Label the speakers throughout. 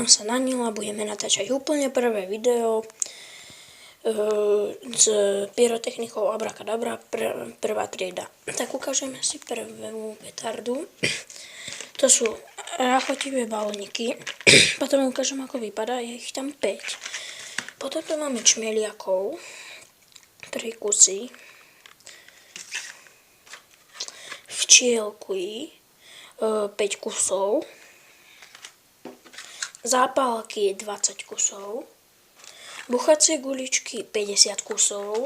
Speaker 1: Volám sa Nanila, budeme natáčať úplne prvé video s pyrotechnikou Abrakadabra, prvá trieda. Tak ukážeme si prvú petardu. To sú rachotivé balóniky. Potom ukážem, ako vypadá, je ich tam 5. Potom tu máme čmeliakov, 3 kusy. Včielky, 5 kusov. Zápalky 20 kusov. Buchacie guličky 50 kusov.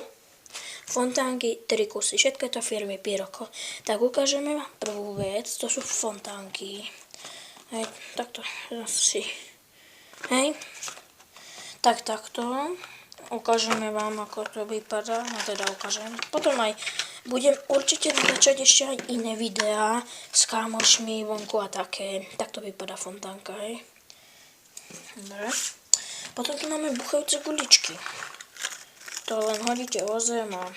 Speaker 1: Fontánky 3 kusy. Všetko je to firmy Pyroko. Tak ukážeme vám prvú vec. To sú fontánky. Hej, takto si. Hej. Takto. Ukážeme vám, ako to vypadá. No teda ukážem. Potom aj budem určite natáčať ešte aj iné videá s kámošmi vonku a také. Takto vypadá fontánka, hej. Dobre. Potom tu máme buchajúce guličky. To len hodíte o zem a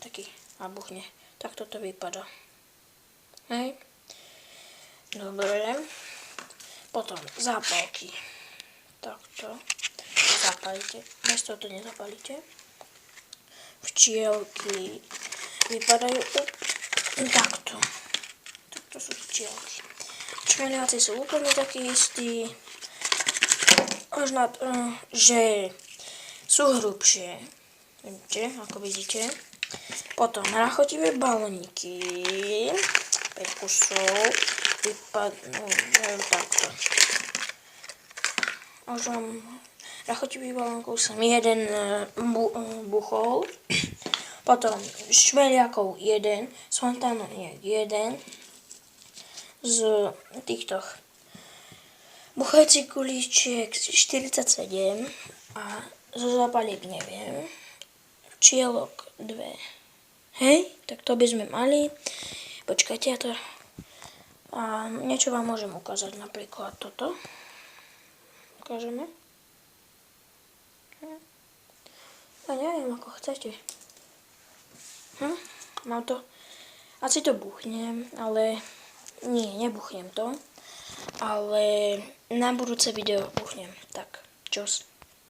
Speaker 1: taký a buchne. Takto to vypadá. Hej. Dobre. Potom zápalky. Takto. Zapalíte. Bez toho to nezapalíte. Včielky vypadajú takto. Takto sú včielky. Čmeliaci sú úplne takí istí. Možno, že sú hrubšie. Vidíte, ako vidíte. Potom rachotivé balóniky. 5 kusov. Vypadajú takto. Možno rachotivých balónkov som jeden buchol. Potom šmeliakov 1. Z fontánok 1. Z týchto buchajúcich guličiek 47 a zo zápaliek neviem. Včielok 2. Hej, tak to by sme mali. Počkajte, ja to... A niečo vám môžem ukázať, napríklad toto. Ukážeme. Ja neviem, ako chcete. Mám to... Asi to buchnem, ale... Nie, nebuchnem to. Ale na budúce video buchnem. Tak, čus.